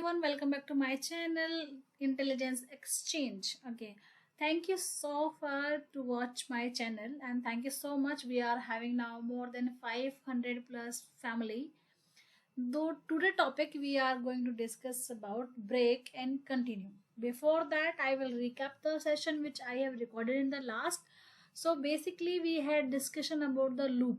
everyone, welcome back to my channel Intelligence Exchange. Okay, thank you so far to watch my channel and thank you so much. We are having now more than 500 plus family. Though today topic we are going to discuss about break and continue. Before that, I will recap the session which I have recorded in the last. So basically we had discussion about the loop.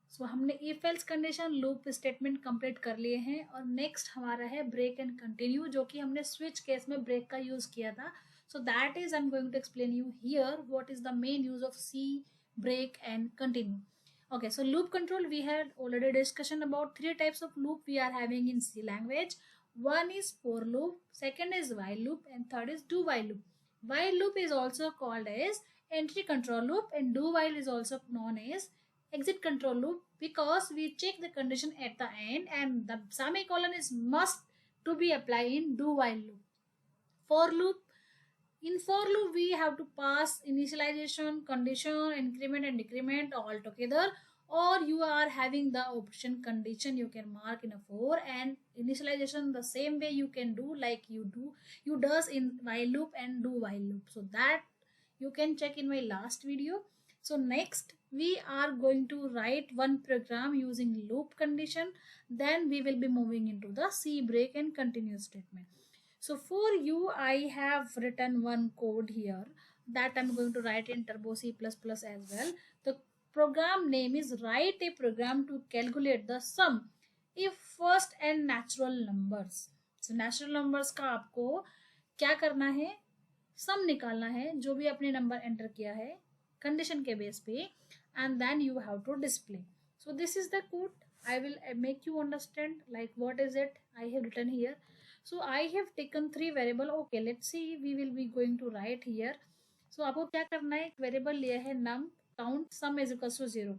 सो हमने if else condition loop statement complete कर लिए हैं और next हमारा है break and continue जो कि हमने स्विच केस में ब्रेक का यूज किया था. So that is I am going to explain you here what is the main use of C break and continue. Okay, so loop control, we had already discussion about three types of loop we are having in C language. One is for loop, second is while loop, and third is do while loop. While loop is also called as entry control loop, and do while is also known as exit control loop because we check the condition at the end and the semicolon is must to be applied in do while loop. For loop, in for loop, we have to pass initialization, condition, increment and decrement all together, or you are having the option condition you can mark in a for and initialization the same way you can do like you does in while loop and do while loop. So that you can check in my last video. So next we are going to write one program using loop condition. Then we will be moving into the C break and continue statement. So for you, I have written one code here that I'm going to write in Turbo C++ as well. The program name is write a program to calculate the sum if first and natural numbers. So natural numbers का आपको क्या करना है, सम निकालना है जो भी आपने नंबर एंटर किया है कंडीशन के बेस पे and then you have to display. So this is the code. I will make you understand like what is it I have written here. So I have taken three variable. Okay, let's see, we will be going to write here. So आपको क्या करना है, एक variable लिया है num count sum is equals to 0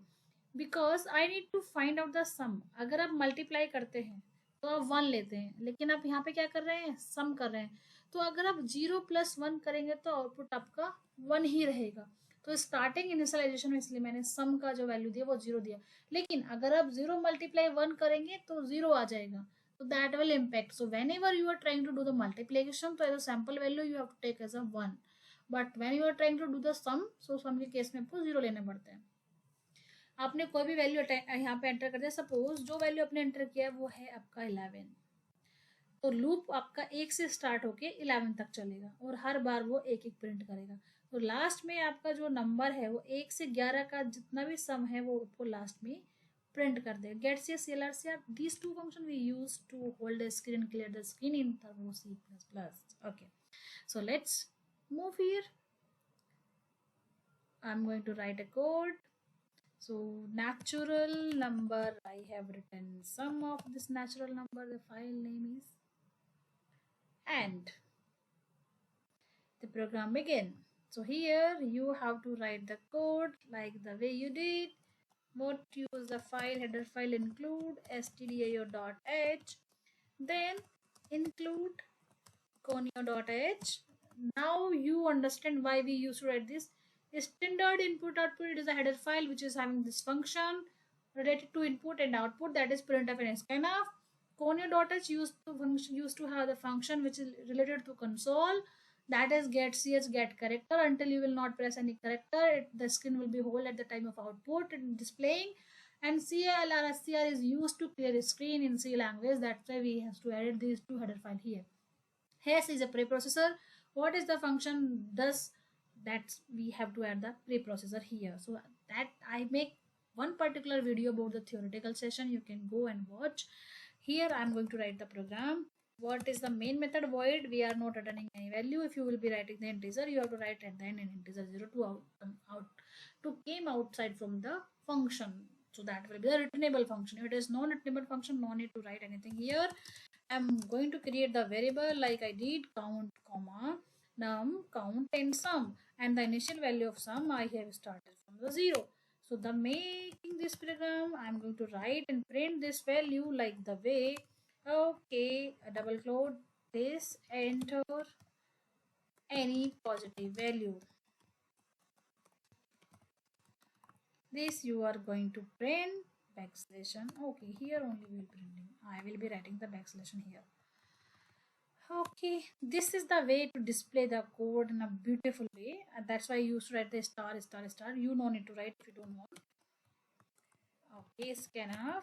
because I need to find out the sum. अगर आप multiply करते हैं तो आप 1 लेते हैं, लेकिन आप यहाँ पे क्या कर रहे हैं, सम कर रहे हैं. तो अगर आप 0 + 1 करेंगे तो आउटपुट आपका 1 ही रहेगा. तो स्टार्टिंग इनिशियलाइजेशन में इसलिए मैंने सम का जो वैल्यू दिया वो 0 दिया, लेकिन अगर आप 0 × 1 करेंगे तो 0 आ जाएगा. So that will impact. So whenever you are trying to do the multiplication, so as a sample value you have to take as a 1. But when you are trying to do the sum, so sum के case में आपको 0 लेना पड़ता है. आपने कोई भी value यहाँ पे एंटर कर दिया, सपोज जो वैल्यू आपने एंटर किया है वो है आपका 11. तो लूप आपका 1 से स्टार्ट होके 11 तक चलेगा और हर बार वो एक एक प्रिंट करेगा. तो लास्ट में आपका जो नंबर है वो 1 से 11 का जितना भी सम है वो आपको लास्ट में print कर दे. Get C, CLR, CR, these two functions we use to hold the screen and clear the screen in Turbo C++. Okay, so let's move here. I'm going to write a code. So natural number, I have written sum of this natural number, the file name is, and the program begin. So here you have to write the code like the way you did. What use the file header file include stdio.h, then include conio.h. Now you understand why we used to write this. Standard input output, it is a header file which is having this function related to input and output, that is printf and scanf. Conio.h used to have the function which is related to console, that is get ch get character. Until you will not press any character, the screen will be whole at the time of output and displaying. And CLR SCR is used to clear a screen in C language. That's why we have to add these two header file here. Hash is a preprocessor. What is the function does, that we have to add the preprocessor here. So that I make one particular video about the theoretical session, you can go and watch. Here I am going to write the program. What is the main method, void, we are not returning any value. If you will be writing the integer, you have to write at the end an integer 0 to came outside from the function. So that will be the returnable function. If it is non-returnable function, no need to write anything here. I'm going to create the variable like I did, count comma num count and sum, and the initial value of sum I have started from the 0. So the making this program, I'm going to write and print this value like the way. Okay, a double quote, this, enter any positive value. This you are going to print backslash. Okay, here only we will printing. I will be writing the backslash here. Okay, this is the way to display the code in a beautiful way. And that's why you used to write the star, star, star. You no need to write if you don't want. Okay, scanf.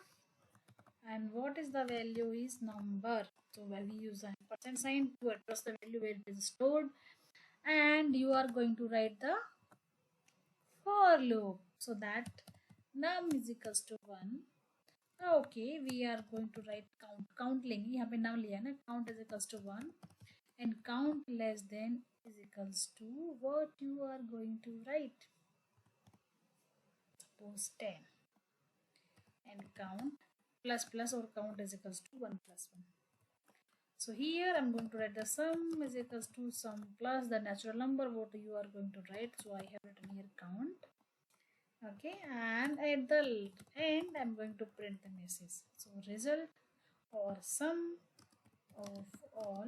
And what is the value is number. So when we use a percent sign to address the value where it is stored. And you are going to write the for loop. So that num is equals to 1. Okay, we are going to write count. Count लेंगे यहाँ पे नाम लिया है ना. Count is equals to 1 and count less than is equals to what you are going to write. Suppose 10 and count plus plus or count is equals to 1 plus 1. So here I'm going to write the sum is equals to sum plus the natural number what you are going to write. So I have written here count. Okay, and at the end I'm going to print the message. So result or sum of all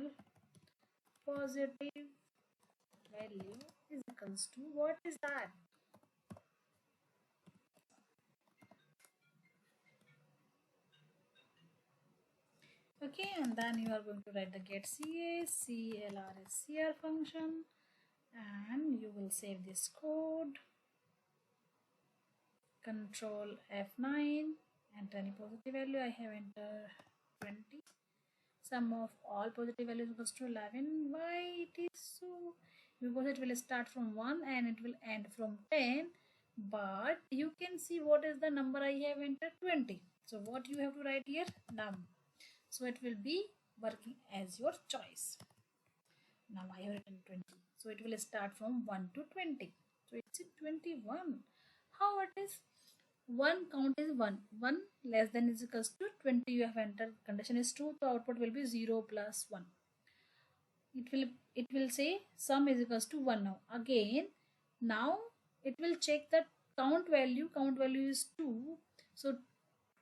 positive value is equals to what is that? Okay, and then you are going to write the get CA, CLRSCR function, and you will save this code. Control F9, enter any positive value. I have entered 20. Sum of all positive values equals to 11. Why it is so? Because it will start from 1 and it will end from 10. But you can see what is the number I have entered 20. So what you have to write here? Num. So it will be working as your choice. Now I have written 20. So it will start from 1 to 20. So it's 21. How it is? 1 count is 1. 1 less than is equals to 20 you have entered. Condition is true. So output will be 0 plus 1. It will say sum is equals to 1 now. Again, now it will check the count value. Count value is 2. So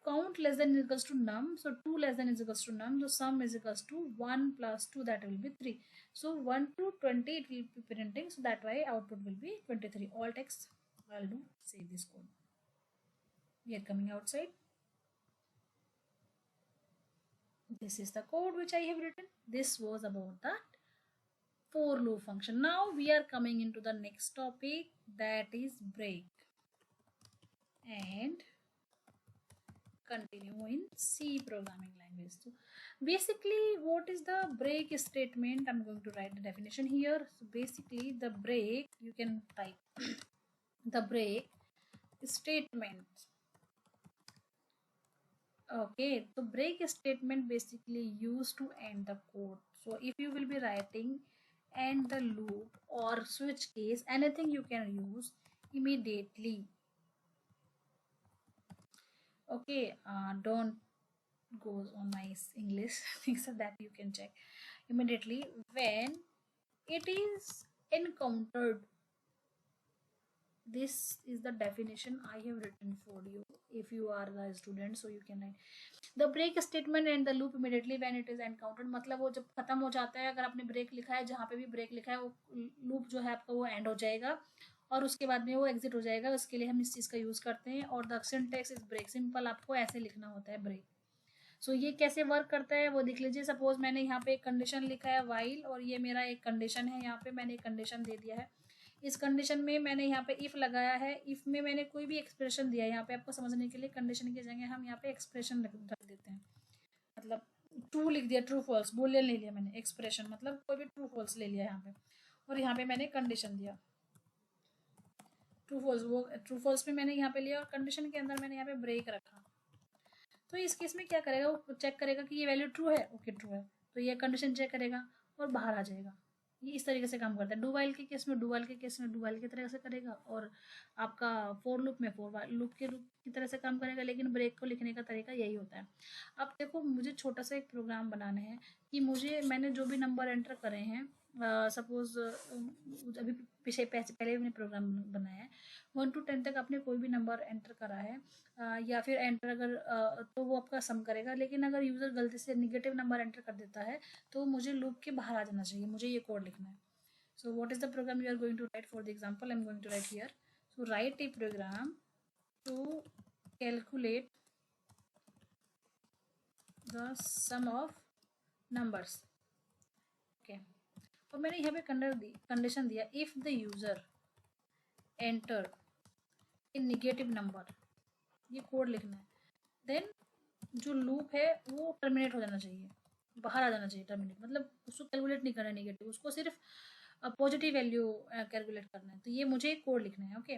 count less than is equals to num. So 2 less than is equals to num. So sum is equals to 1 plus 2, that will be 3. So 1 to 20 it will be printing. So that way output will be 23. All text I'll do save this code. We are coming outside. This is the code which I have written. This was about the for loop function. Now we are coming into the next topic, that is break, and continue in C programming language. So basically what is the break statement? I'm going to write the definition here. So basically the break, you can type the break statement. Okay, so break statement basically used to end the code. So if you will be writing end the loop or switch case, anything you can use immediately. Okay, don't goes on my English things that you can check immediately when it is encountered. This is the definition I have written for you if you are the student, so you can write the break statement and the loop immediately when it is encountered. मतलब वो जब खत्म हो जाता है, अगर आपने break लिखा है, जहाँ पे भी ब्रेक लिखा है वो लूप जो है आपका वो एंड हो जाएगा और उसके बाद में वो एग्जिट हो जाएगा. उसके लिए हम इस चीज़ का यूज़ करते हैं. और the syntax is break. Simple आपको ऐसे लिखना होता है ब्रेक. सो ये कैसे वर्क करता है वो देख लीजिए. सपोज मैंने यहाँ पे एक कंडीशन लिखा है वाइल, और ये मेरा एक कंडीशन है. यहाँ पे मैंने एक कंडीशन दे दिया है. इस कंडीशन में मैंने यहाँ पे इफ लगाया है. इफ में मैंने कोई भी एक्सप्रेशन दिया है. यहाँ पे आपको समझने के लिए कंडीशन की जगह हम यहाँ पे एक्सप्रेशन रख देते हैं. मतलब ट्रू लिख दिया, ट्रू फॉल्स बूलियन ले लिया मैंने. एक्सप्रेशन मतलब कोई भी ट्रू फॉल्स ले लिया यहाँ पे, और यहाँ पे मैंने कंडीशन दिया ट्रू फॉल्स. वो ट्रू फॉल्स में मैंने यहाँ पे लिया और कंडीशन के अंदर मैंने यहाँ पे ब्रेक रखा. तो इस केस में क्या करेगा, वो चेक करेगा कि ये वैल्यू ट्रू है. ओके ट्रू है, तो ये कंडीशन चेक करेगा और बाहर आ जाएगा. ये इस तरीके से काम करता है. डू वाइल के केस में डू वाइल के केस में डू वाइल की तरह से करेगा, और आपका फोर लूप में फोर लूप के लूप की तरह से काम करेगा. लेकिन ब्रेक को लिखने का तरीका यही होता है. अब देखो, मुझे छोटा सा एक प्रोग्राम बनाना है कि मैंने जो भी नंबर एंटर करे हैं, सपोज अभी पहले मैंने प्रोग्राम बनाया है 1 to 10 तक. आपने कोई भी नंबर एंटर करा है या फिर एंटर अगर तो वो आपका सम करेगा. लेकिन अगर यूज़र गलती से निगेटिव नंबर एंटर कर देता है तो मुझे लूप के बाहर आ जाना चाहिए. मुझे ये कोड लिखना है. So what is the program you are going to write? For the example I am going to write here. So write a program to calculate the sum of numbers. Okay. और मैंने यहाँ पे condition दिया, if the user enter a negative number, ये code लिखना है, then जो loop है वो टर्मिनेट हो जाना चाहिए, बाहर आ जाना चाहिए। टर्मिनेट मतलब उसको कैलकुलेट नहीं करना है नेगेटिव, उसको सिर्फ पॉजिटिव वैल्यू कैलकुलेट करना है। तो ये मुझे एक कोड लिखना है। ओके,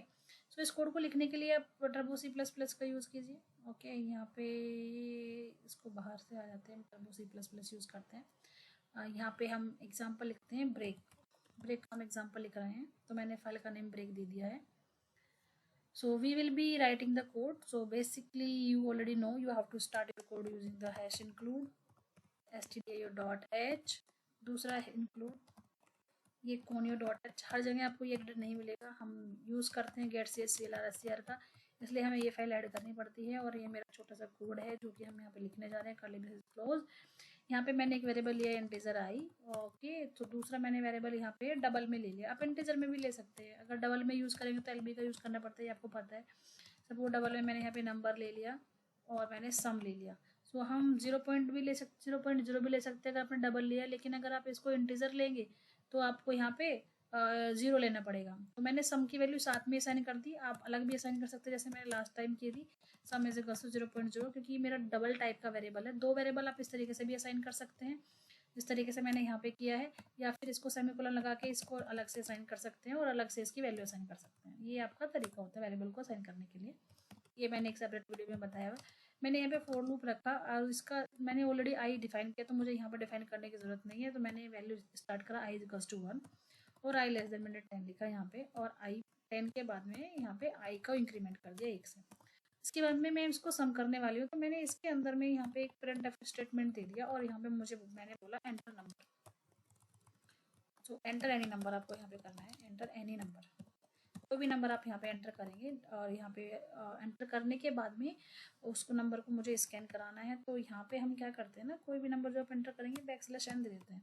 सो इस कोड को लिखने के लिए आप टर्बो सी प्लस प्लस का यूज़ कीजिए। ओके, यहाँ पे इसको बाहर से आ जाते हैं, turbo C plus plus use करते हैं। यहाँ पे हम एग्जाम्पल लिखते हैं ब्रेक, ब्रेक हम एग्जाम्पल लिख रहे हैं, तो मैंने फाइल का नेम ब्रेक दे दिया है। So we will be writing the code. So basically you already know you have to start your code using the hash include stdio.h, दूसरा है include, ये conio.h। हर जगह आपको ये एडिटर नहीं मिलेगा, हम यूज़ करते हैं get clr scr का, इसलिए हमें ये फाइल ऐड करनी पड़ती है। और ये मेरा छोटा सा कोड है जो कि हम यहाँ पे लिखने जा रहे हैं, कर्ली ब्रेसेस क्लोज। यहाँ पे मैंने एक वेरिएबल लिया है इंटीजर आई। ओके, तो दूसरा मैंने वेरिएबल यहाँ पे डबल में ले लिया। आप इंटीजर में भी ले सकते हैं, अगर डबल में यूज़ करेंगे तो एलबी का यूज़ करना पड़ता है, आपको पता है। सपोज डबल में मैंने यहाँ पे नंबर ले लिया और मैंने सम ले लिया। सो हम 0 भी ले सकते, 0.0 भी ले सकते हैं अगर आपने डबल लिया। लेकिन अगर आप इसको इंटीजर लेंगे तो आपको यहाँ पे 0 लेना पड़ेगा। तो मैंने सम की वैल्यू साथ में असाइन कर दी, आप अलग भी असाइन कर सकते हैं जैसे मैंने लास्ट टाइम की थी। सम इज इक्वल्स टू 0.0, क्योंकि ये मेरा डबल टाइप का वेरिएबल है। दो वेरिएबल आप इस तरीके से भी असाइन कर सकते हैं जिस तरीके से मैंने यहाँ पे किया है, या फिर इसको सेमीकोलन लगा के इसको अलग से असाइन कर सकते हैं और अलग से इसकी वैल्यू असाइन कर सकते हैं। ये आपका तरीका होता है वेरिएबल को असाइन करने के लिए। ये मैंने एक सेपरेट वीडियो में बताया हुआ। मैंने यहाँ पे फॉर लूप रखा और इसका मैंने ऑलरेडी आई डिफाइन किया, तो मुझे यहाँ पर डिफाइन करने की जरूरत नहीं है। तो मैंने वैल्यू स्टार्ट करा आई इक्वल्स टू 1 और आई लेस देन मैंने 10 लिखा यहाँ पे, और आई 10 के बाद में यहाँ पे आई का इंक्रीमेंट कर दिया 1 से। इसके बाद में मैं इसको सम करने वाली हूँ, तो मैंने इसके अंदर में यहाँ पे एक प्रिंट स्टेटमेंट दे दिया और यहाँ पे मैंने बोला एंटर नंबर। तो एंटर एनी नंबर आपको यहाँ पे करना है, एंटर एनी नंबर, कोई भी नंबर आप यहाँ पे एंटर करेंगे। और यहाँ पे एंटर करने के बाद में उसको नंबर को मुझे स्कैन कराना है। तो यहाँ पे हम क्या करते हैं ना, कोई भी नंबर जो आप एंटर करेंगे \n दे देते हैं,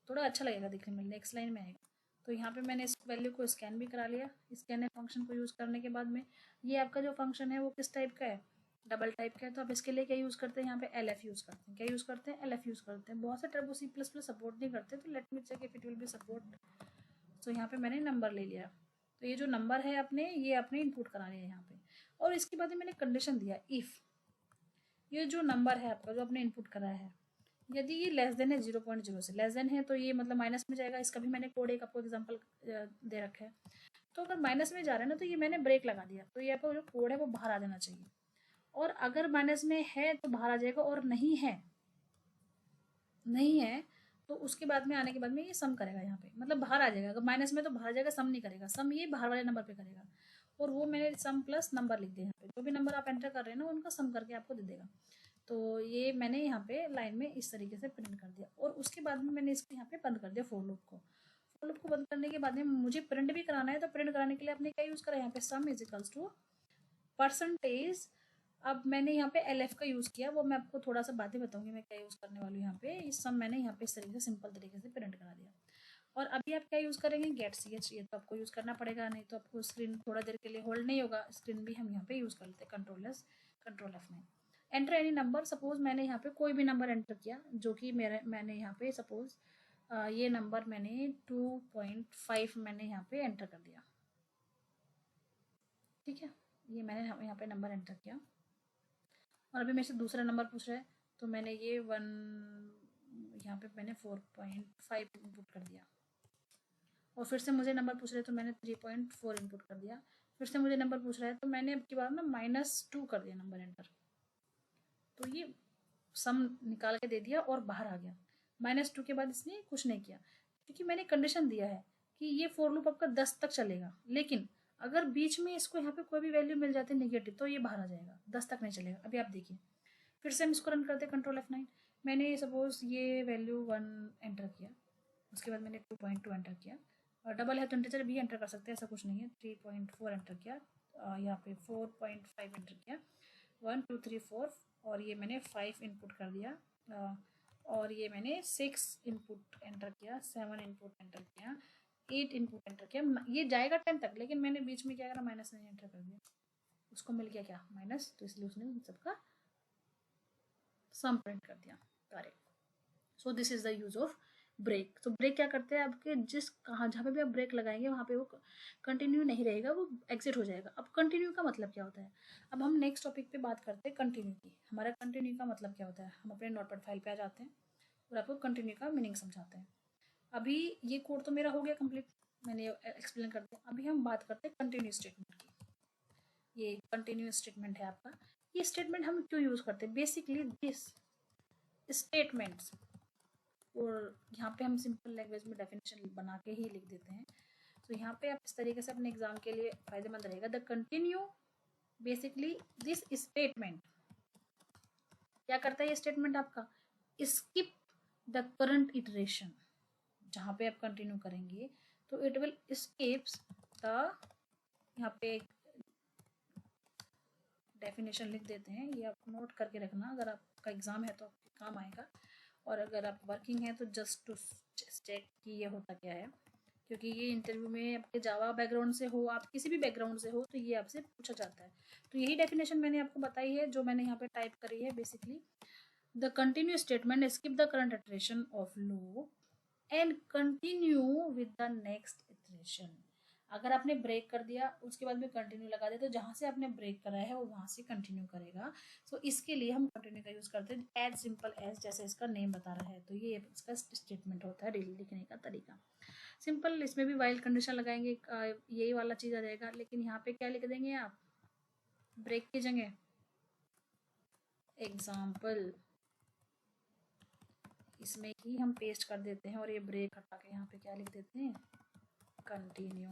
थोड़ा अच्छा लगेगा दिखने में, नेक्स्ट लाइन में आएगा। तो यहाँ पे मैंने इस वैल्यू को स्कैन भी करा लिया। स्कैन फंक्शन को यूज़ करने के बाद में ये आपका जो फंक्शन है वो किस टाइप का है, डबल टाइप का है। तो आप इसके लिए क्या यूज़ करते हैं, यहाँ पे LF यूज़ करते हैं। क्या यूज़ करते हैं, LF यूज़ करते हैं। बहुत से टर्बो C++ सपोर्ट नहीं करते, तो let me check if it will be support. तो यहाँ पे मैंने नंबर ले लिया, तो ये जो नंबर है अपने ये अपने इनपुट करा लिया यहाँ पे। और इसके बाद मैंने कंडीशन दिया, इफ़ ये जो नंबर है आपका जो आपने इनपुट करा है, यदि ये लेस देन है 0.0 से, लेस देन है तो ये मतलब माइनस में जाएगा। इसका भी मैंने कोड एक आपको एग्जांपल दे रखा है। तो अगर माइनस में जा रहा है ना, तो ये मैंने ब्रेक लगा दिया, तो ये आपका जो कोड है वो बाहर आ जाना चाहिए। और अगर माइनस में है तो बाहर आ जाएगा, और नहीं है तो उसके बाद में आने के बाद में ये सम करेगा यहाँ पे, मतलब बाहर आ जाएगा। अगर माइनस में तो बाहर जाएगा, सम नहीं करेगा, सम ये बाहर वाले नंबर पे करेगा। और वो मैंने सम प्लस नंबर लिख दिया यहाँ पे, जो भी नंबर आप एंटर कर रहे हैं ना उनका सम करके आपको दे देगा। तो ये मैंने यहाँ पे लाइन में इस तरीके से प्रिंट कर दिया। और उसके बाद में मैंने इसको यहाँ पे बंद कर दिया फॉर लूप को। फॉर लूप को बंद करने के बाद में मुझे प्रिंट भी कराना है, तो प्रिंट कराने के लिए आपने क्या यूज़ करा, यहाँ पे sum is equals to percentage. अब मैंने यहाँ पे LF का यूज़ किया, वो मैं आपको थोड़ा सा बातें बताऊंगी मैं क्या यूज़ करने वाली हूँ यहाँ पे। इस सम मैंने यहाँ पे इस तरीके से सिंपल तरीके से प्रिंट करा दिया। और अभी आप क्या यूज़ करेंगे, गेट ch, ये तो आपको यूज़ करना पड़ेगा, नहीं तो आपको स्क्रीन थोड़ा देर के लिए होल्ड नहीं होगा। स्क्रीन भी हम यहाँ पे यूज़ कर लेते हैं, control F9। Enter any number, suppose मैंने यहाँ पे कोई भी नंबर एंटर किया, जो कि मैंने यहाँ पे सपोज ये नंबर मैंने 2.5 मैंने यहाँ पे एंटर कर दिया। ठीक है, ये मैंने यहाँ पे नंबर एंटर किया। और अभी मेरे से दूसरा नंबर पूछ रहा है, तो मैंने ये 1 यहाँ पे मैंने 4.5 इनपुट कर दिया। और फिर से मुझे नंबर पूछ रहे हैं, तो मैंने 3.4 इनपुट कर दिया। फिर से मुझे नंबर पूछ रहा है, तो मैंने अब की बार ना -2 कर दिया नंबर एंटर। तो ये सम निकाल के दे दिया और बाहर आ गया। -2 के बाद इसने कुछ नहीं किया, क्योंकि मैंने कंडीशन दिया है कि ये फॉर लूप आपका 10 तक चलेगा। लेकिन अगर बीच में इसको यहाँ पे कोई भी वैल्यू मिल जाती है नेगेटिव, तो ये बाहर आ जाएगा, 10 तक नहीं चलेगा। अभी आप देखिए, फिर से हम इसको रन करते हैं कंट्रोल F9। मैंने सपोज ये वैल्यू 1 एंटर किया, उसके बाद मैंने 2.2 एंटर किया, और डबल है तो इंटीजर भी एंटर कर सकते हैं, ऐसा कुछ नहीं है। 3.4 एंटर किया, यहाँ पे 4.5 एंटर किया, 1 2 3 4, और ये मैंने 5 इनपुट कर दिया। और ये मैंने 6 इनपुट एंटर किया, 7 इनपुट एंटर किया, 8 इनपुट एंटर किया। ये जाएगा 10 तक, लेकिन मैंने बीच में क्या करा, माइनस नहीं एंटर कर दिया, उसको मिल गया क्या, माइनस, तो इसलिए उसने सबका सम प्रिंट कर दिया। Correct. So this is the use of break. तो ब्रेक क्या करते हैं, आपके जिस कहाँ जहाँ पे भी आप ब्रेक लगाएंगे वहाँ पे वो कंटिन्यू नहीं रहेगा, वो एग्जिट हो जाएगा। अब कंटिन्यू का मतलब क्या होता है, अब हम नेक्स्ट टॉपिक पे बात करते हैं कंटिन्यू की। हमारा कंटिन्यू का मतलब क्या होता है, हम अपने नोटपैड फाइल पे आ जाते हैं और आपको कंटिन्यू का मीनिंग समझाते हैं। अभी ये कोड तो मेरा हो गया कंप्लीट, मैंने एक्सप्लेन कर दिया। अभी हम बात करते हैं कंटिन्यू स्टेटमेंट की। ये कंटिन्यू स्टेटमेंट है आपका। ये स्टेटमेंट हम क्यों यूज़ करते हैं, बेसिकली दिस स्टेटमेंट्स, और यहाँ पे हम सिंपल लैंग्वेज में डेफिनेशन बना के ही लिख देते हैं। तो यहाँ पे आप इस तरीके से अपने एग्जाम के लिए फायदेमंद रहेगा। The continue basically this statement क्या करता है, ये स्टेटमेंट आपका स्किप द करंट इटरेशन। जहाँ पे आप कंटिन्यू करेंगे तो इट विल स्किप्स द, यहाँ पे एक डेफिनेशन लिख देते हैं, ये आप नोट करके रखना, अगर आपका एग्जाम है तो आपके काम आएगा, और अगर आप वर्किंग है तो जस्ट टू चेक कि ये होता क्या है, क्योंकि ये इंटरव्यू में आपके जावा बैकग्राउंड से हो, आप किसी भी बैकग्राउंड से हो, तो ये आपसे पूछा जाता है। तो यही डेफिनेशन मैंने आपको बताई है, जो मैंने यहाँ पे टाइप करी है। Basically the continue statement skip the current iteration of loop and continue with the next iteration. अगर आपने ब्रेक कर दिया उसके बाद में कंटिन्यू लगा दिया, तो जहाँ से आपने ब्रेक करा है वो वहाँ से कंटिन्यू करेगा। सो इसके लिए हम कंटिन्यू का यूज़ करते हैं, एज सिंपल एज, जैसे इसका नेम बता रहा है। तो ये इसका स्टेटमेंट होता है लिखने का तरीका सिंपल। इसमें भी वाइल कंडीशन लगाएंगे, यही वाला चीज़ आ जाएगा, लेकिन यहाँ पे क्या लिख देंगे आप, ब्रेक की जगह एग्जाम्पल, इसमें ही हम पेस्ट कर देते हैं, और ये ब्रेक हटा के यहाँ पे क्या लिख देते हैं, कंटिन्यू।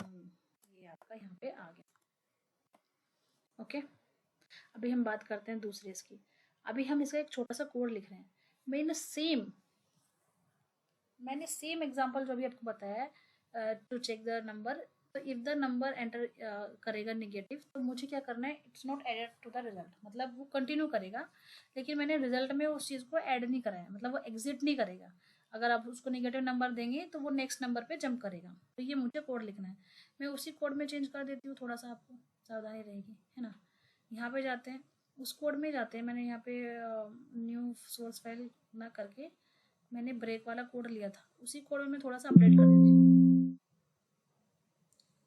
ये आपका यहाँ पे आ गया। ओके, अभी हम बात करते हैं दूसरे इसकी। अभी हम इसका एक छोटा सा कोड लिख रहे हैं। मैंने सेम एग्जांपल जो अभी आपको बताया है, टू चेक द नंबर, तो इफ द नंबर एंटर करेगा निगेटिव, तो मुझे क्या करना है, it's not added to the result, मतलब वो कंटिन्यू करेगा, लेकिन मैंने रिजल्ट में उस चीज़ को ऐड नहीं कराया, मतलब वो एग्जिट नहीं करेगा। अगर आप उसको निगेटिव नंबर देंगे तो वो नेक्स्ट नंबर पे जंप करेगा। तो ये मुझे कोड लिखना है, मैं उसी कोड में चेंज कर देती हूँ, थोड़ा सा आपको सावधानी रहेगी, है ना। यहाँ पे जाते हैं, उस कोड में जाते हैं, मैंने यहाँ पे न्यू सोर्स फाइल ना करके मैंने ब्रेक वाला कोड लिया था, उसी कोड में मैं थोड़ा सा अपडेट कर देती हूँ।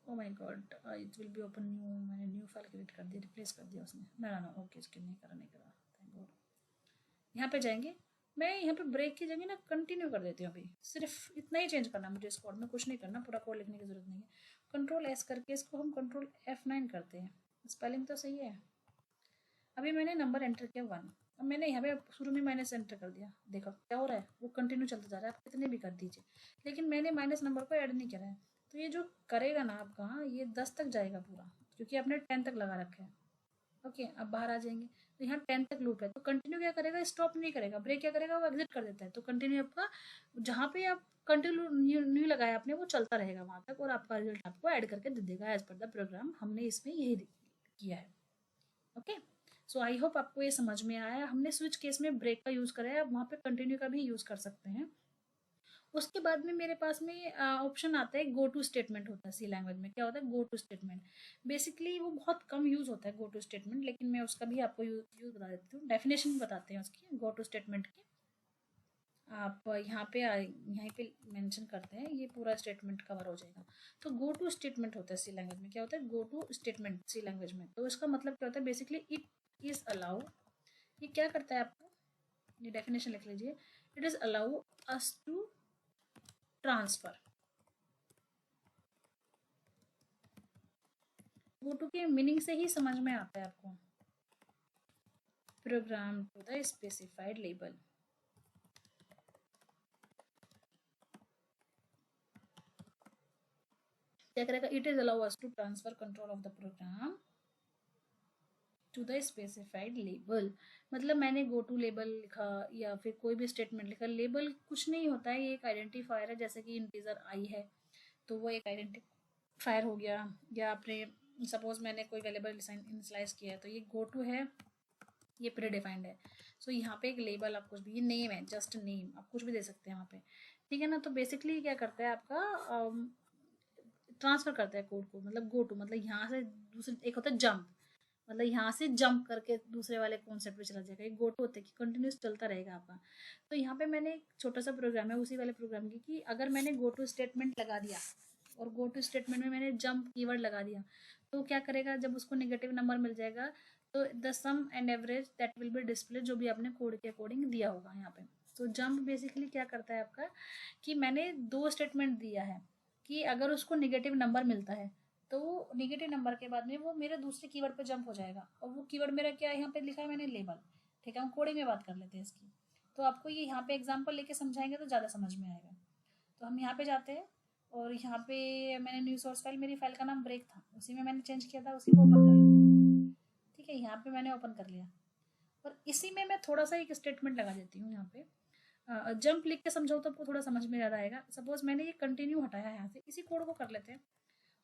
Oh my God, it will be open new, मैंने न्यू फाइल क्रिएट कर दी, रिप्लेस कर दिया उसने, ना ओके, इसके नहीं करा थैंक गॉड। यहाँ पे जाएंगे, मैं यहाँ पे ब्रेक की जगह ना कंटिन्यू कर देती हूँ। अभी सिर्फ इतना ही चेंज करना मुझे, इस कोड में कुछ नहीं करना, पूरा कोड लिखने की जरूरत नहीं है। कंट्रोल एस करके इसको हम कंट्रोल F9 करते हैं, स्पेलिंग तो सही है। अभी मैंने नंबर एंटर किया 1, अब मैंने यहाँ पे शुरू में माइनस एंटर कर दिया, देखो क्या हो रहा है, वो कंटिन्यू चलता जा रहा है, आप कितने भी कर दीजिए, लेकिन मैंने माइनस नंबर को ऐड नहीं करा है। तो ये जो करेगा ना आपका, ये 10 तक जाएगा पूरा, क्योंकि आपने 10 तक लगा रखा है। ओके, अब बाहर आ जाएंगे, तो यहाँ 10 तक लूप है, तो कंटिन्यू क्या करेगा, स्टॉप नहीं करेगा, ब्रेक क्या करेगा, वो एग्जिट कर देता है। तो कंटिन्यू आपका जहाँ पे आप कंटिन्यू न्यू लगाया आपने, वो चलता रहेगा वहाँ तक, और आपका रिजल्ट आपको ऐड करके दे देगा एज पर द प्रोग्राम। हमने इसमें यही किया है। ओके, सो आई होप आपको ये समझ में आया। हमने स्विच केस में ब्रेक का यूज़ करा है, अब वहाँ पे कंटिन्यू का भी यूज़ कर सकते हैं। उसके बाद में मेरे पास में ऑप्शन आता है गो टू स्टेटमेंट होता है। सी लैंग्वेज में क्या होता है, गो टू स्टेटमेंट। बेसिकली वो बहुत कम यूज़ होता है गो टू स्टेटमेंट, लेकिन मैं उसका भी आपको यूज़ बता देती हूँ, डेफिनेशन बताते हैं उसकी गो टू स्टेटमेंट की। आप यहाँ पे मेंशन करते हैं, ये पूरा स्टेटमेंट कवर हो जाएगा। तो गो टू स्टेटमेंट होता है सी लैंग्वेज में, क्या होता है go to statement C language में। तो इसका मतलब क्या होता है, बेसिकली इट इज अलाउ, ये क्या करता है आपको, ये डेफिनेशन लिख लीजिए, it is allow us to transfer. Go to के मीनिंग से ही समझ में आता है आपको, program to the specified label. क्या करेगा, it is allow us to transfer control of the program to the specified label. मतलब मैंने गो टू लेबल लिखा या फिर कोई भी स्टेटमेंट लिखा, लेबल कुछ नहीं होता है, ये एक आइडेंटिफायर है, जैसे कि इंटीजर आई है तो वो एक आइडेंटिफायर हो गया, या आपने सपोज मैंने कोई वेरिएबल इनिशियलाइज किया है, तो ये गो टू है, ये प्री डिफाइंड है। सो यहाँ पे एक लेबल, आप कुछ भी, ये नेम है, जस्ट नेम, आप कुछ भी दे सकते हैं वहाँ पे, ठीक है ना। तो बेसिकली क्या करता है आपका, ट्रांसफर करता है कोड को, मतलब गो टू मतलब यहाँ से दूसरे, एक होता है जंप, मतलब यहाँ से जंप करके दूसरे वाले कॉन्सेप्ट पे चला जाएगा। एक गो टू होता है कि कंटिन्यूस चलता रहेगा आपका। तो यहाँ पे मैंने एक छोटा सा प्रोग्राम है उसी वाले प्रोग्राम की, कि अगर मैंने गो टू स्टेटमेंट लगा दिया और गो टू स्टेटमेंट में मैंने जंप कीवर्ड लगा दिया, तो क्या करेगा, जब उसको नेगेटिव नंबर मिल जाएगा तो the sum and average that will be display, जो भी आपने कोड के अकॉर्डिंग दिया होगा यहाँ पे। तो जंप बेसिकली क्या करता है आपका, कि मैंने दो स्टेटमेंट दिया है कि अगर उसको नेगेटिव नंबर मिलता है तो वो नेगेटिव नंबर के बाद में वो मेरे दूसरे कीवर्ड पे जंप हो जाएगा। और वो कीवर्ड मेरा क्या है, यहाँ पे लिखा है मैंने लेबल। ठीक है, हम कोडिंग में बात कर लेते हैं इसकी। तो आपको ये यहाँ पे एग्जांपल लेके समझाएंगे तो ज़्यादा समझ में आएगा। तो हम यहाँ पे जाते हैं और यहाँ पे मैंने न्यू सोर्स फाइल, मेरी फाइल का नाम ब्रेक था, उसी में मैंने चेंज किया था, उसी को ओपन कर लिया। ठीक है, यहाँ पे मैंने ओपन कर लिया और इसी में मैं थोड़ा सा एक स्टेटमेंट लगा देती हूँ यहाँ पे। जंप लिख के समझाओ तो आपको थोड़ा समझ में ज़्यादा आएगा। सपोज मैंने ये कंटिन्यू हटाया यहाँ से, इसी कोड को कर लेते हैं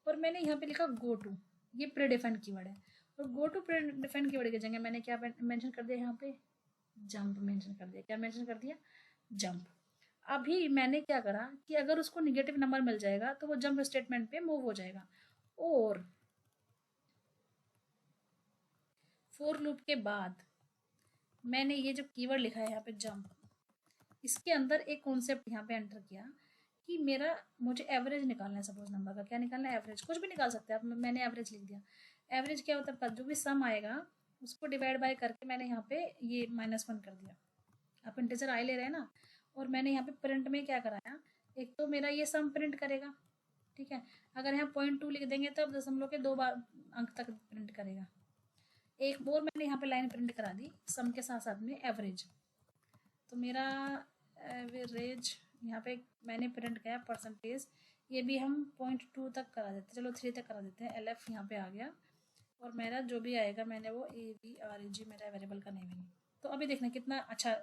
और मैंने यहाँ पे लिखा गो टू, ये प्री डिफाइंड कीवर्ड है। और go to predefined keyword की जगह मैंने क्या मेंशन कर दिया, यहाँ पे जंप मेंशन कर दिया। क्या मेंशन कर दिया, जंप। अभी मैंने क्या करा कि अगर उसको निगेटिव नंबर मिल जाएगा तो वो जंप स्टेटमेंट पे मूव हो जाएगा। और फोर लूप के बाद मैंने ये जो कीवर्ड लिखा है यहाँ पे जंप, इसके अंदर एक कॉन्सेप्ट यहाँ पे एंटर किया कि मुझे एवरेज निकालना है। सपोज नंबर का क्या निकालना है, एवरेज। कुछ भी निकाल सकते हैं आप, मैंने एवरेज लिख दिया। एवरेज क्या होता है, जो भी सम आएगा उसको डिवाइड बाय करके मैंने यहाँ पे ये -1 कर दिया। आप इंटीजर आई ले रहे हैं ना, और मैंने यहाँ पे प्रिंट में क्या कराया, एक तो मेरा ये सम प्रिंट करेगा। ठीक है, अगर यहाँ 0.2 लिख देंगे तब दशमलव के 2 बार अंक तक प्रिंट करेगा। एक और मैंने यहाँ पे लाइन प्रिंट करा दी सम के साथ साथ में एवरेज। तो मेरा एवरेज यहाँ पे मैंने प्रिंट किया परसेंटेज, ये भी हम 0.2 तक करा देते हैं, चलो 3 तक करा देते हैं। LF यहाँ पे आ गया और मेरा जो भी आएगा मैंने वो AVRAG मेरा वेरिएबल का नेम है। तो अभी देखना कितना अच्छा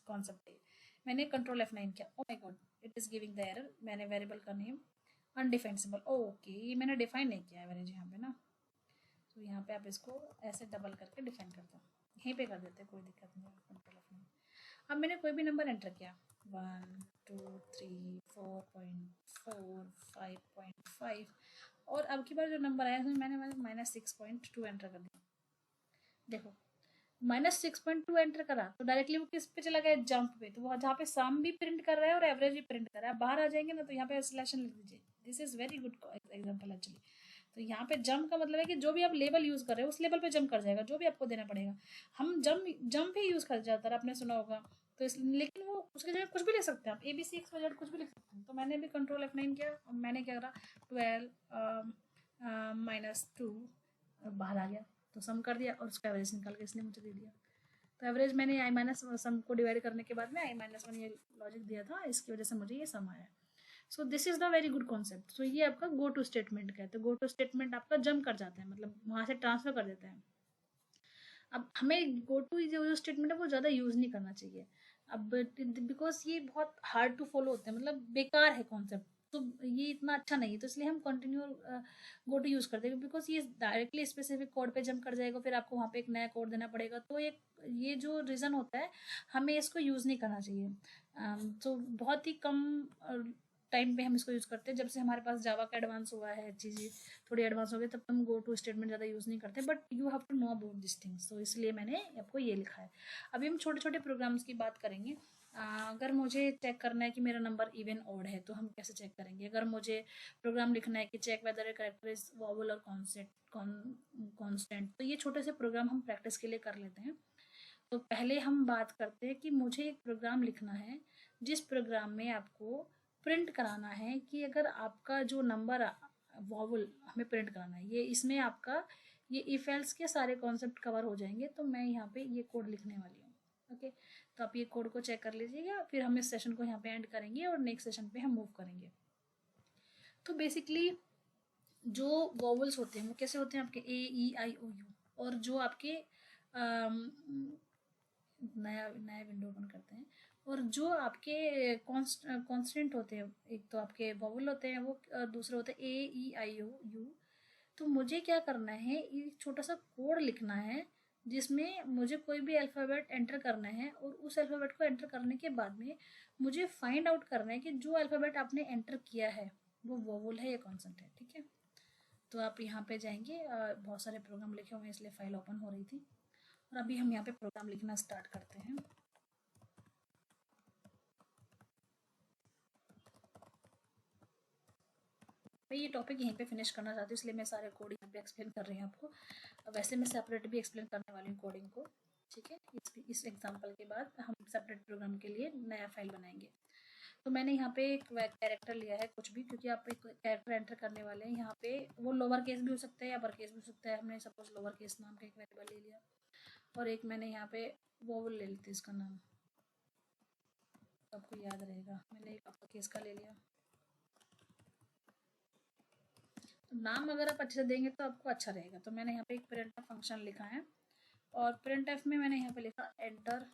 कॉन्सेप्ट है। मैंने कंट्रोल F9 किया, oh my God it is giving the error. मैंने वेरिएबल का नेम अनडिफाइंड ओके, ये मैंने डिफाइन नहीं किया एवरेज यहाँ पे ना। तो यहाँ पे आप इसको ऐसे डबल करके डिफाइन कर दो, यहीं पे कर देते हैं, कोई दिक्कत नहीं है। Control F9। अब मैंने कोई भी नंबर एंटर किया, 1 2 3 4.4 5.5, और अब की बार जो नंबर आया उसमें मैंने -6.2 एंटर कर दिया। देखो -6.2 एंटर करा तो डायरेक्टली वो किस पे चला गया, जंप पे। तो वो जहाँ पे सम भी प्रिंट कर रहा है और एवरेज भी प्रिंट कर रहा है, बाहर आ जाएंगे ना, तो यहाँ पे सिलेक्शन लिख दीजिए। This is very good example actually. तो यहाँ पे जंप का मतलब है कि जो भी आप लेबल यूज कर रहे हो उस लेबल पे जंप कर जाएगा, जो भी आपको देना पड़ेगा। हम जंप ही यूज कर जाता है, आपने सुना होगा। तो लेकिन वो उसके जगह कुछ भी लिख सकते हैं आप, ABC XYZ कुछ भी लिख सकते हैं। तो मैंने भी कंट्रोल F9 किया और मैंने क्या करा, 12 -2 बाहर आ गया, तो सम कर दिया और उसका एवरेज निकाल के इसने मुझे दे दिया। तो एवरेज मैंने I माइनस सम को डिवाइड करने के बाद में I-1 ये लॉजिक दिया था, इसकी वजह से मुझे ये सम आया। So this is the very good concept. So ये आपका गो टू स्टेटमेंट कहते हैं। गो टू स्टेटमेंट आपका जंप कर जाता है, मतलब वहां से ट्रांसफर कर देता है। अब हमें गो टू जो स्टेटमेंट है वो ज़्यादा यूज़ नहीं करना चाहिए अब, बिकॉज ये बहुत हार्ड टू फॉलो होते हैं, मतलब बेकार है कॉन्सेप्ट। तो ये इतना अच्छा नहीं है, तो इसलिए हम कंटिन्यू गो टू यूज़ करते हैं, बिकॉज ये डायरेक्टली स्पेसिफिक कोड पे जंप कर जाएगा, फिर आपको वहाँ पे एक नया कोड देना पड़ेगा। तो ये जो रीज़न होता है, हमें इसको यूज़ नहीं करना चाहिए। तो बहुत ही कम टाइम पे हम इसको यूज़ करते हैं। जब से हमारे पास जावा का एडवांस हुआ है, चीज़ें थोड़ी एडवांस हो गई, तब हम गो टू स्टेटमेंट ज़्यादा यूज़ नहीं करते। But you have to know about this things, तो इसलिए मैंने आपको ये लिखा है। अभी हम छोटे छोटे प्रोग्राम्स की बात करेंगे। अगर मुझे चेक करना है कि मेरा नंबर इवन ऑड है, तो हम कैसे चेक करेंगे। अगर मुझे प्रोग्राम लिखना है कि check whether a character is vowel और कॉन्स्टेंट, तो ये छोटे से प्रोग्राम हम प्रैक्टिस के लिए कर लेते हैं। तो पहले हम बात करते हैं कि मुझे एक प्रोग्राम लिखना है जिस प्रोग्राम में आपको प्रिंट कराना है कि अगर आपका जो नंबर वॉवल हमें प्रिंट कराना है, ये इसमें आपका ये इफ एल्स के सारे कॉन्सेप्ट कवर हो जाएंगे। तो मैं यहाँ पे ये कोड लिखने वाली हूँ। ओके, तो आप ये कोड को चेक कर लीजिएगा, फिर हम इस सेशन को यहाँ पे एंड करेंगे और नेक्स्ट सेशन पे हम मूव करेंगे। तो बेसिकली जो वॉवल्स होते हैं वो कैसे होते हैं आपके A E I O U, और जो आपके नया नया विंडो ओपन करते हैं, और जो आपके कॉन्स्टेंट होते हैं, एक तो आपके वॉवल होते हैं वो, दूसरे होते हैं A E I O U। तो मुझे क्या करना है, एक छोटा सा कोड लिखना है जिसमें मुझे कोई भी अल्फ़ाबेट एंटर करना है, और उस अल्फ़ाबेट को एंटर करने के बाद में मुझे फाइंड आउट करना है कि जो अल्फ़ाबेट आपने एंटर किया है वो वोवल है या कॉन्सेंट है। ठीक है, तो आप यहाँ पे जाएंगे, बहुत सारे प्रोग्राम लिखे हुए हैं इसलिए फाइल ओपन हो रही थी, और अभी हम यहाँ पे प्रोग्राम लिखना स्टार्ट करते हैं। मैं ये टॉपिक यहीं पे फिनिश करना चाहती हूँ, इसलिए मैं सारे कोड यहाँ पे एक्सप्लेन कर रही हूँ आपको। वैसे मैं सेपरेट भी एक्सप्लेन करने वाली हूँ कोडिंग को, ठीक है। इस एग्जाम्पल के बाद हम सेपरेट प्रोग्राम के लिए नया फाइल बनाएंगे। तो मैंने यहाँ पे एक कैरेक्टर लिया है, कुछ भी, क्योंकि आप एक कैरेक्टर एंटर करने वाले हैं। यहाँ पे वो लोअर केस भी हो सकता है या अपर केस भी हो सकता है। हमने सपोज लोअर केस नाम का एक वेरिएबल ले लिया, और एक मैंने यहाँ पे वो ले लेती इसका नाम, आपको याद रहेगा। मैंने एक अपर केस का ले लिया। नाम अगर आप अच्छे से देंगे तो आपको अच्छा रहेगा। तो मैंने यहाँ पे एक प्रिंट फंक्शन लिखा है, और प्रिंट एफ में मैंने यहाँ पे लिखा enter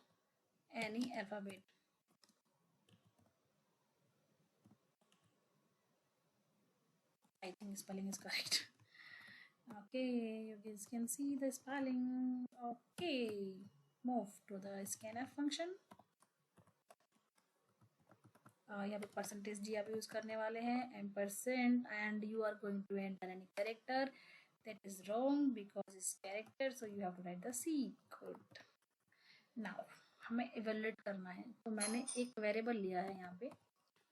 any alphabet. I think spelling is correct. Okay, you guys can see the spelling. Okay, move to the scanf function. यहाँ पे परसेंटेज जी आप यूज करने वाले हैं, ampersand, and you are going to enter any character that is wrong because it's character, so you have to write the C code. Now हमें evaluate करना है, तो मैंने एक वेरिएबल लिया है यहाँ पे,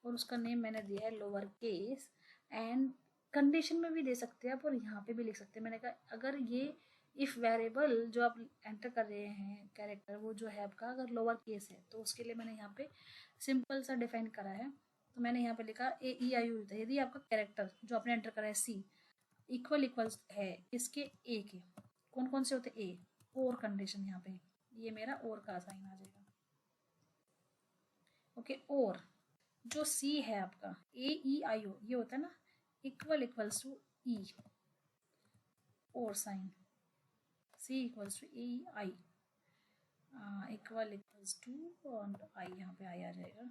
और उसका नेम मैंने दिया है लोअर केस, एंड कंडीशन में भी दे सकते हैं आप, और यहाँ पे भी लिख सकते हैं। मैंने कहा अगर ये इफ वेरिएबल जो आप एंटर कर रहे हैं कैरेक्टर, वो जो है आपका अगर लोअर केस है, तो उसके लिए मैंने यहाँ पे सिंपल सा डिफाइन करा है। तो मैंने यहाँ पे लिखा AEIU होता है, यदि आपका कैरेक्टर जो आपने एंटर करा है C इक्वल्स है इसके A के। कौन कौन से होते A, और कंडीशन, यहाँ पे ये मेरा और का साइन आ जाएगा। ओके, और जो C है आपका AEIO ये होता है ना, इक्वल्स टू E और sign, C equals to AEI, equals to और I, यहाँ पे I आ जाएगा।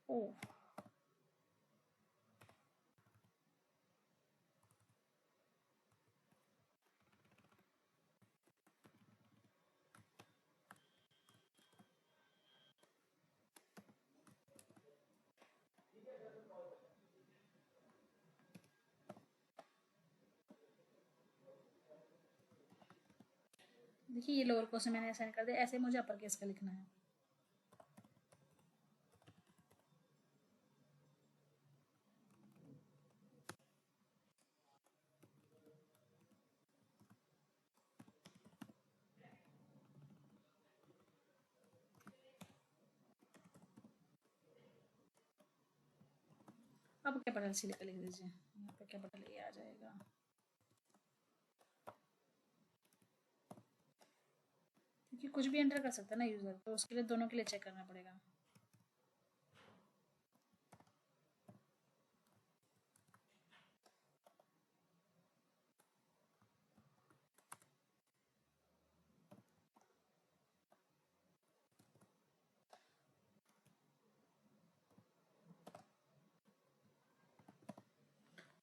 ओ देखिए ये लोअर केस मैंने असाइन कर दिया, ऐसे मुझे अपर केस का लिखना है। अब कैपिटल C लिख दीजिए, यहाँ पे कैपिटल A आ जाएगा। क्योंकि कुछ भी एंटर कर सकता है ना यूजर, तो उसके लिए दोनों के लिए चेक करना पड़ेगा।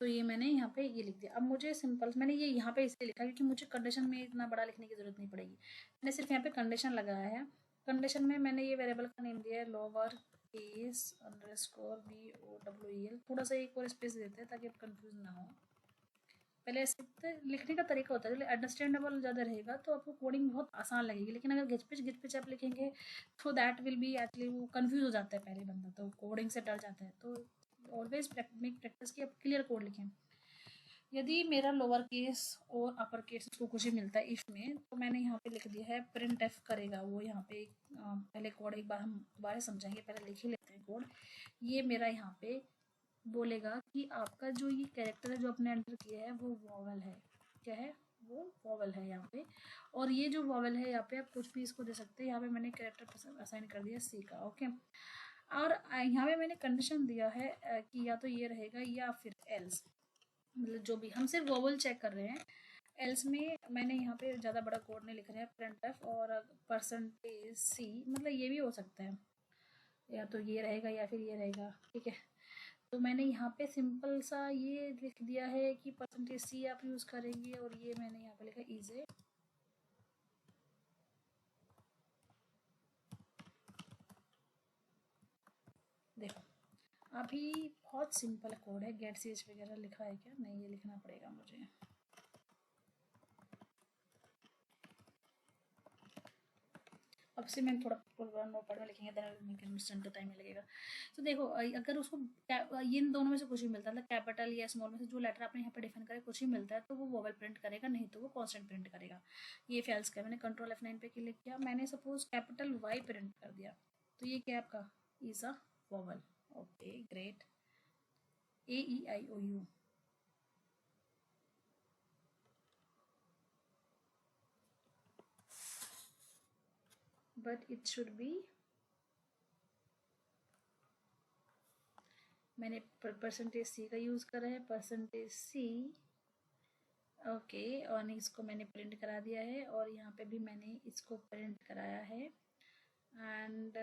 तो ये मैंने यहाँ पे ये लिख दिया। अब मुझे सिंपल, मैंने ये यहाँ पे इसलिए लिखा क्योंकि मुझे कंडीशन में इतना बड़ा लिखने की जरूरत नहीं पड़ेगी। मैंने सिर्फ यहाँ पे कंडीशन लगाया है। कंडीशन में मैंने ये वेरिएबल का नेम दिया है लोअर केस अंडरस्कोर BOWEL। थोड़ा सा एक और स्पेस देते हैं ताकि आप कंफ्यूज ना हो। पहले ऐसे लिखने का तरीका होता है, अंडरस्टैंडेबल ज़्यादा रहेगा तो आपको कोडिंग बहुत आसान लगेगी। लेकिन अगर घिच पिच आप लिखेंगे तो दैट विल बी एक्चुअली, वो कंफ्यूज हो जाता है पहले बंदा, तो कोडिंग से डर जाता है। तो ऑलवेज मेक प्रैक्टिस की आप क्लियर कोड लिखें। यदि मेरा लोअर केस और अपर केस को कुछ ही मिलता है इफ में, तो मैंने यहाँ पे लिख दिया है प्रिंट एफ करेगा वो। यहाँ पे पहले कोड एक बार हम दोबारा समझेंगे, पहले लिख ही लेते हैं कोड। ये मेरा यहाँ पे बोलेगा कि आपका जो ये कैरेक्टर है जो आपने एंटर किया है वो वॉवल है। क्या है वो? वॉवल है यहाँ पे। और ये जो वॉवल है यहाँ पे आप कुछ भी इसको दे सकते हैं। यहाँ पे मैंने कैरेक्टर असाइन कर दिया C का। ओके, और यहाँ पे मैंने कंडीशन दिया है कि या तो ये रहेगा या फिर एल्स, मतलब जो भी, हम सिर्फ वॉवल चेक कर रहे हैं। एल्स में मैंने यहाँ पे ज़्यादा बड़ा कोड नहीं लिख रहे हैं, प्रिंट एफ और %C, मतलब ये भी हो सकता है, या तो ये रहेगा या फिर ये रहेगा। ठीक है, तो मैंने यहाँ पे सिंपल सा ये लिख दिया है कि %C आप यूज़ करेंगे, और ये मैंने यहाँ पे लिखा इज अभी बहुत सिंपल कोड है, गेट सीएच वगैरह लिखा है क्या? नहीं, ये लिखना पड़ेगा मुझे। अब से मैं थोड़ा नोटपैड में लिखेंगे, देन तो टाइम लगेगा। तो देखो अगर उसको इन दोनों में से कुछ भी मिलता है, मतलब कैपिटल या स्मॉल में से जो लेटर आपने यहाँ पे डिफाइन करे कुछ ही मिलता है, तो वो वोवेल प्रिंट करेगा, नहीं तो वो कॉन्स्टेंट प्रिंट करेगा। ये फेल्स का मैंने कंट्रोल F9 पे क्लिक किया, मैंने सपोज कैपिटल वाई प्रिंट कर दिया, तो ये क्या आपका is a vowel. Okay great. AEIOU, but it should B, मैंने परसेंटेज सी का यूज़ करा है, परसेंटेज सी। ओके, और इसको मैंने प्रिंट करा दिया है, और यहाँ पे भी मैंने इसको प्रिंट कराया है। And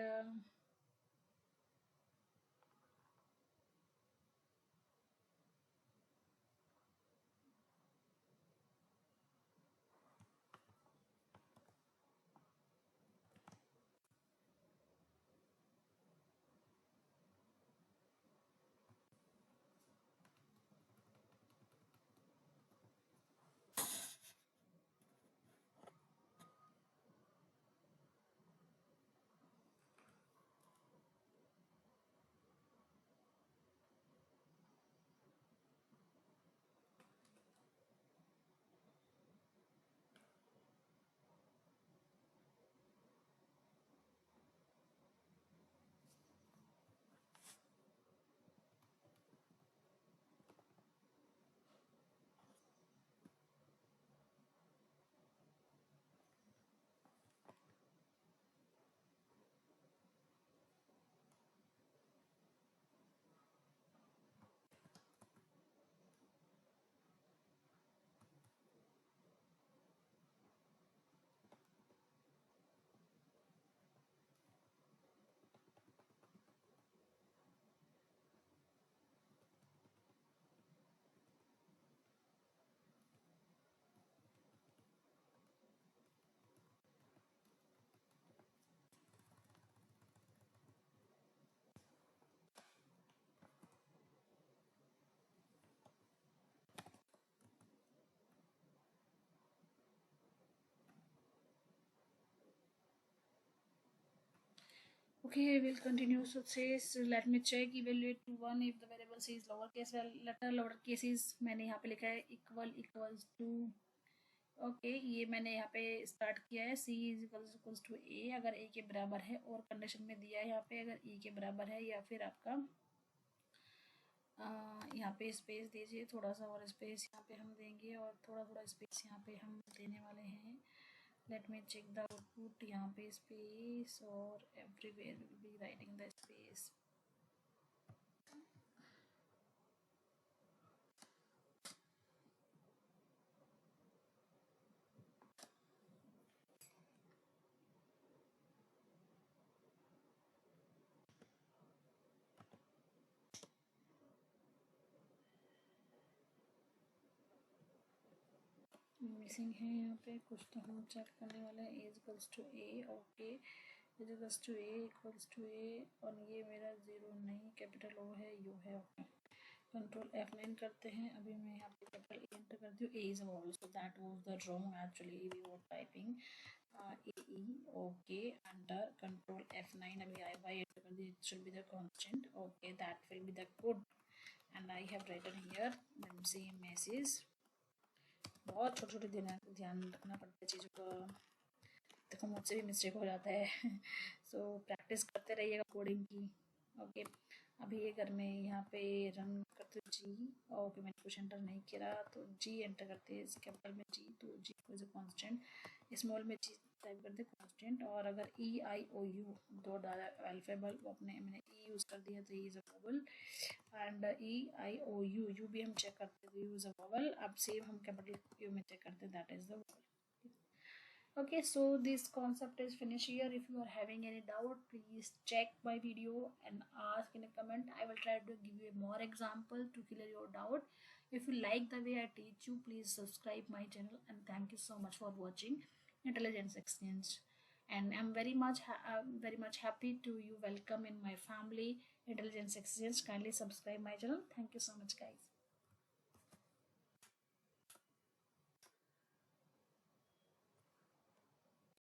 okay, we'll continue. So it says let me check evaluate to 1 if the variable c is lowercase, well letter lowercase is मैंने यहाँ पे लिखा है equals to। ओके ये मैंने यहाँ पे स्टार्ट किया है, c is equals to a, अगर a के बराबर है, और कंडीशन में दिया है यहाँ पे अगर e के बराबर है, या फिर आपका यहाँ पे स्पेस दीजिए, थोड़ा सा और स्पेस यहाँ पे हम देंगे, और थोड़ा थोड़ा स्पेस यहाँ पे हम देने वाले हैं। Let me check the output, यहाँ पे स्पेस, और everywhere will be writing the space. Missing है यहाँ पे कुछ, तो हम चेक करने वाले हैं। Is equals to A, okay is equals to A equals to A, और ये मेरा ज़ीरो नहीं, कैपिटल ओ है, यू है, ओके। कंट्रोल F9 करते हैं, अभी मैं यहाँ पे कैपिटल ए एंटर करती हूँ, A is vowel, so that was the wrong actually, we were typing A E, okay under control F9, अभी आई वाई एंटर कर दी, it should be the constant, okay that will be the code, and I have written here same message. बहुत छोटे छोटे ध्यान रखना पड़ता है चीज़ों का, देखो मुझसे भी मिस्टेक हो जाता है। सो प्रैक्टिस करते रहिएगा कोडिंग की। ओके अभी अगर मैं यहाँ पे रन करते हूँ जी, ओके मैंने कुछ एंटर नहीं किया, तो जी एंटर करते हैं कैपिटल में जी, तो जी इज अ कांस्टेंट, स्मॉल में जी टाइप करते कांस्टेंट, और अगर EIOU दो अल्फाबेट वो अपने मैंने ई यूज़ कर दिया, तो E is a vowel, and EIOU U भी हम चेक करते हैं, यू इज़ अ वोवेल, अब सेम हम कैपिटल यू में चेक करते हैं, that is the vowel. Okay, so this concept is finished here. If you are having any doubt, please check my video and ask in a comment. I will try to give you a more example to clear your doubt. If you like the way I teach you, please subscribe my channel, and thank you so much for watching Intelligence Exchange. And I'm very much happy to you welcome in my family Intelligence Exchange. Kindly subscribe my channel. Thank you so much, guys.